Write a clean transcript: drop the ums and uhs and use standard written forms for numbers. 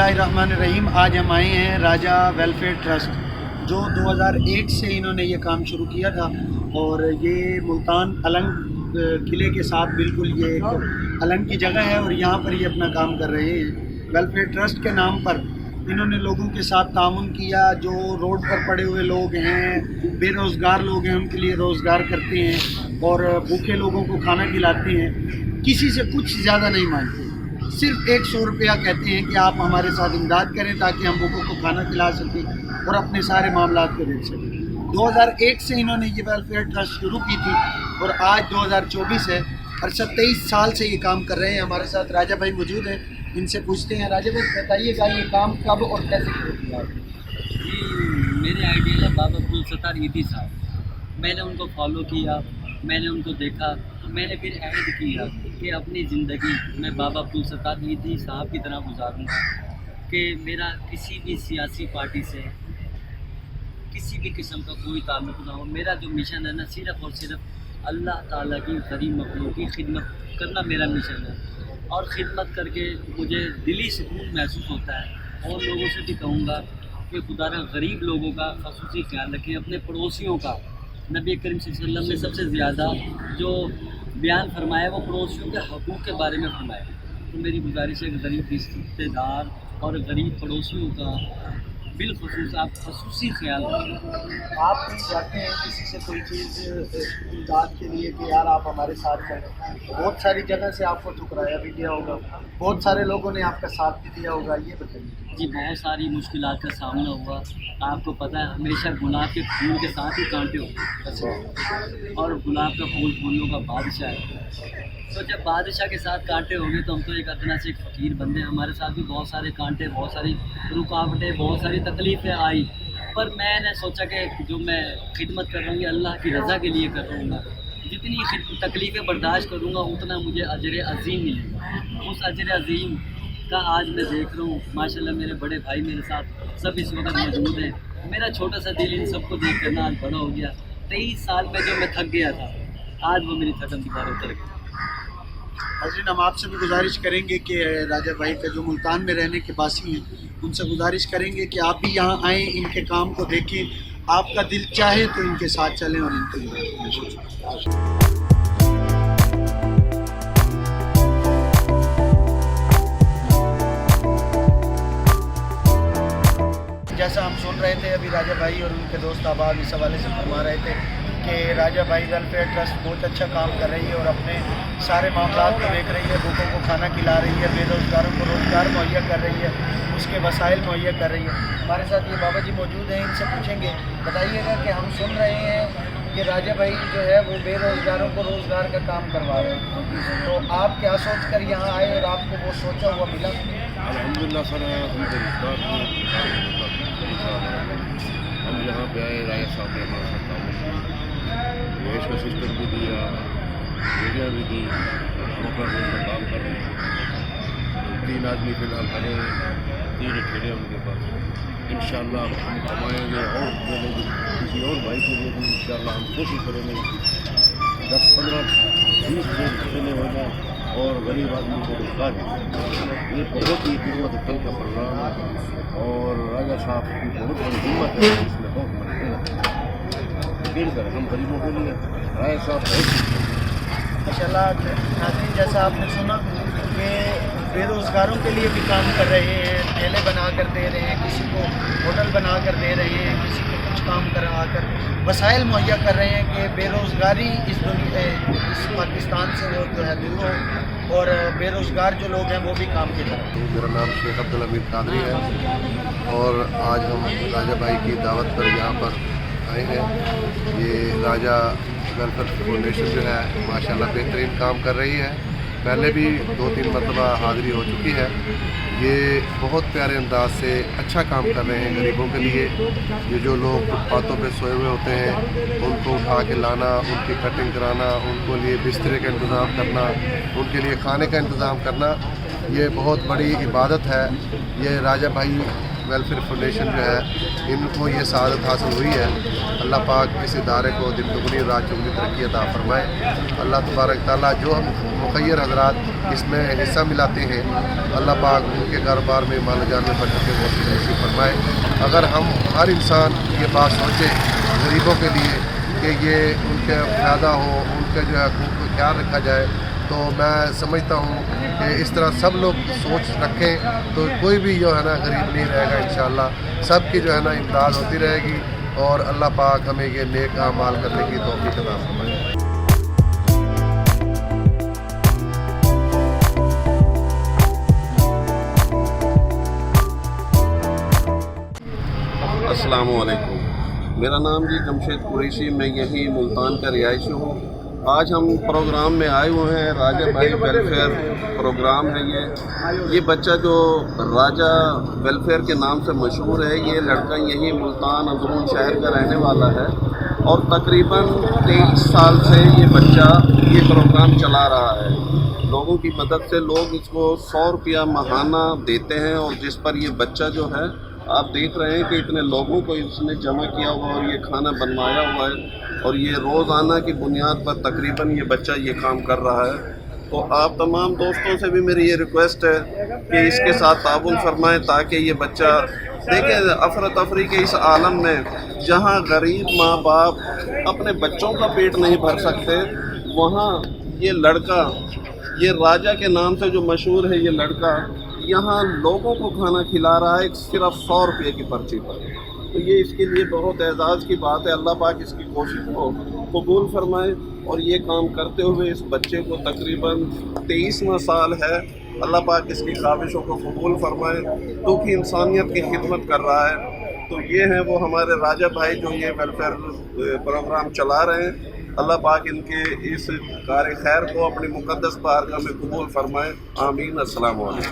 बिस्मिल्लाहिर्रहमानिर्रहीम। आज हम आए हैं राजा वेलफेयर ट्रस्ट, जो 2001 से इन्होंने ये काम शुरू किया था और ये मुल्तान अलंग किले के साथ बिल्कुल ये एक अलंग की जगह है और यहाँ पर ये अपना काम कर रहे हैं। वेलफेयर ट्रस्ट के नाम पर इन्होंने लोगों के साथ तामुन किया। जो रोड पर पड़े हुए लोग हैं, बेरोज़गार लोग हैं, उनके लिए रोज़गार करते हैं और भूखे लोगों को खाना खिलाते हैं। किसी से कुछ ज़्यादा नहीं मांगते, सिर्फ 100 रुपया कहते हैं कि आप हमारे साथ इमदाद करें ताकि हम भूखों को खाना खिला सकें और अपने सारे मामलात को देख सकें। 2001 से इन्होंने ये वेलफेयर ट्रस्ट शुरू की थी और आज 2024 है और 27 साल से ये काम कर रहे हैं। हमारे साथ राजा भाई मौजूद हैं, इनसे पूछते हैं। राजा भाई बताइएगा, ये काम कब और कैसे शुरू किया? जी, मेरे आइडियल है बाबा अब्दुल सत्तार ईदी साहब। मैंने उनको फॉलो किया, मैंने उनको देखा, तो मैंने फिर ऐड किया कि अपनी ज़िंदगी मैं बाबा अब्दुल सत्तार ईदी साहब की तरह गुजारूँगा कि मेरा किसी भी सियासी पार्टी से किसी भी किस्म का कोई ताल्लुक़ ना हो। मेरा जो मिशन है ना, सिर्फ़ और सिर्फ अल्लाह ताला की गरीब मखलूक की खिदमत करना मेरा मिशन है। और ख़िदमत करके मुझे दिली सुकून महसूस होता है। और लोगों से भी कहूँगा कि खुदारा गरीब लोगों का ख़ुसूसी ख्याल रखें, अपने पड़ोसियों का। नबी करीम सल्लल्लाहु अलैहि वसल्लम ने सबसे ज़्यादा जो बयान फरमाया वो पड़ोसियों के हकूक़ के बारे में फरमाया। तो मेरी गुजारिश है कि गरीब रिश्तेदार और गरीब पड़ोसियों का बिलखुसूस आप खसूसी ख्याल रखें। आप भी चाहते हैं किसी से कोई चीज़ इमदाद के लिए कि यार आप हमारे साथ चलें, बहुत सारी जगह से आपको ठुकराया भी दिया होगा, बहुत सारे लोगों ने आपका साथ भी दिया होगा, ये बताइए। जी, बहुत सारी मुश्किलात का सामना हुआ। आपको पता है, हमेशा गुलाब के फूल के साथ ही कांटे होते हैं और गुलाब का फूल फूलों का बादशाह है। तो जब बादशाह के साथ कांटे होंगे तो हम तो एक अदना से एक फ़कीर बंदे, हमारे साथ भी बहुत सारे कांटे, बहुत सारी रुकावटें, बहुत सारी तकलीफ़ें आई। पर मैंने सोचा कि जो मैं खिदमत कर रहा हूँ ये अल्लाह की रज़ा के लिए कर रहा हूँ। जितनी तकलीफ़ें बर्दाश्त करूँगा उतना मुझे अजर अज़ीम मिलेगा। उस अजर अज़ीम का आज मैं देख रहा हूँ। माशाल्लाह मेरे बड़े भाई मेरे साथ सब इस वक्त मौजूद हैं। मेरा छोटा सा दिल इन सबको देख कर ना आज बड़ा हो गया। 23 साल में जो मैं थक गया था, आज वो मेरी थकन दोबारा उतर गई। हज़रीन, हम आपसे भी गुजारिश करेंगे कि राजा भाई का जो मुल्तान में रहने के बासी हैं, उनसे गुजारिश करेंगे कि आप भी यहाँ आएँ, इनके काम को देखें, आपका दिल चाहे तो इनके साथ चलें और इनके जैसा हम सुन रहे थे अभी राजा भाई और उनके दोस्त अहबाब इस हवाले से फरमा रहे थे कि राजा भाई वेलफेयर ट्रस्ट बहुत अच्छा काम कर रही है और अपने सारे मामलात को देख रही है, भूखों को खाना खिला रही है, बेरोज़गारों को रोज़गार मुहैया कर रही है, उसके वसाइल मुहैया कर रही है। हमारे साथ ये बाबा जी मौजूद हैं, इनसे पूछेंगे। बताइएगा कि हम सुन रहे हैं कि राजा भाई जो है वो बेरोज़गारों को रोज़गार का काम करवा रहे हैं, तो आप क्या सोच कर यहाँ आए और आपको वो सोचा हुआ मिला? अल्हम्दुलिल्लाह सर, हम यहाँ पे आए, राय साहब ने हमारे साथ काम किया, रेश का सिस्टम भी दिया, एरिया भी दी, हम अपना रोज का काम कर रहे हैं। 3 आदमी फिलहाल खड़े हैं, 3 ठेले उनके पास। इंशाअल्लाह हम कमाएँगे और किसी और भाई के लिए भी इंशाअल्लाह हम कोशिश करेंगे 10, 15, 20 ठेले हो जाए और गरीब आदमी को रोजगार मिले। ये बहुत ही कीमत कल का प्रोग्राम है और राजा साहब की बहुत बड़ी हिम्मत है, इसमें बहुत बड़ी दिन कर हम गरीबों के लिए राजा साहब बहुत। माशाल्लाह नाज़रीन, जैसा आपने सुना कि बेरोज़गारों के लिए भी काम कर रहे हैं, ठेले बना कर दे रहे हैं, किसी को होटल बना कर दे रहे हैं, किसी को कुछ काम करवा कर वसाइल मुहैया कर रहे हैं कि बेरोज़गारी इस पाकिस्तान से वो जो है दूर हो और बेरोज़गार जो लोग हैं वो भी काम की तरफ। मेरा नाम शेख अब्दुल हमीद कादरी है और आज हम राजा भाई की दावत पर यहाँ पर आए हैं। ये राजा वेलफेयर फाउंडेशन जो है माशाल्लाह बेहतरीन काम कर रही है, पहले भी 2-3 मरतबा हाज़िरी हो चुकी है। ये बहुत प्यारे अंदाज से अच्छा काम कर रहे हैं गरीबों के लिए। ये जो लोग फुटपाथों पे सोए हुए होते हैं उनको उठा के लाना, उनकी कटिंग कराना, उनको लिए बिस्तरे का इंतज़ाम करना, उनके लिए खाने का इंतज़ाम करना, ये बहुत बड़ी इबादत है। ये राजा भाई ویلفیئر فاؤنڈیشن جو ہے ان کو یہ سعادت حاصل ہوئی ہے. اللہ پاک اس ادارے کو دن دگنی رات چگنی ترقی عطا فرمائے. اللہ تبارک تعالیٰ جو ہم مخیر حضرات اس میں حصہ ملاتے ہیں اللہ پاک ان کے کاروبار میں مال و جان میں برکت نصیب فرمائے. اگر ہم ہر انسان یہ بات سوچے غریبوں کے لیے کہ یہ ان کا فائدہ ہو, ان کے جو ہے حقوق کا خیال رکھا جائے, تو میں سمجھتا ہوں کہ اس طرح سب لوگ سوچ رکھیں تو کوئی بھی جو ہے نا غریب نہیں رہے گا. انشاءاللہ سب کی جو ہے نا امداد ہوتی رہے گی اور اللہ پاک ہمیں یہ نیک اعمال کرنے کی توفیق عطا فرمائے. السلام علیکم. میرا نام جی جمشید قریشی, میں یہی ملتان کا رہائشی ہوں. آج ہم پروگرام میں آئے ہوئے ہیں, راجہ بھائی ویلفیئر پروگرام ہے. یہ بچہ جو راجہ ویلفیئر کے نام سے مشہور ہے, یہ لڑکا یہی ملتان اندرون شہر کا رہنے والا ہے اور تقریباً 23 سال سے یہ بچہ یہ پروگرام چلا رہا ہے. لوگوں کی مدد سے لوگ اس کو 100 روپیہ ماہانہ دیتے ہیں اور جس پر یہ بچہ جو ہے آپ دیکھ رہے ہیں کہ اتنے لوگوں کو اس نے جمع کیا ہوا اور یہ کھانا بنوایا ہوا ہے اور یہ روزانہ کی بنیاد پر تقریباً یہ بچہ یہ کام کر رہا ہے. تو آپ تمام دوستوں سے بھی میری یہ ریکویسٹ ہے کہ اس کے ساتھ تعاون فرمائیں تاکہ یہ بچہ دیکھیں افراتفری کے اس عالم میں جہاں غریب ماں باپ اپنے بچوں کا پیٹ نہیں بھر سکتے, وہاں یہ لڑکا یہ راجہ کے نام سے جو مشہور ہے یہ لڑکا یہاں لوگوں کو کھانا کھلا رہا ہے صرف 100 روپے کی پرچی پر. تو یہ اس کے لیے بہت اعزاز کی بات ہے. اللہ پاک اس کی کوشش کو قبول فرمائے اور یہ کام کرتے ہوئے اس بچے کو تقریباً 23واں سال ہے. اللہ پاک اس کی خواہشوں کو قبول فرمائے کیونکہ انسانیت کی خدمت کر رہا ہے. تو یہ ہیں وہ ہمارے راجہ بھائی جو یہ ویلفیئر پروگرام چلا رہے ہیں. اللہ پاک ان کے اس کار خیر کو اپنی مقدس بارگاہ میں قبول فرمائے. آمین. السلام علیکم.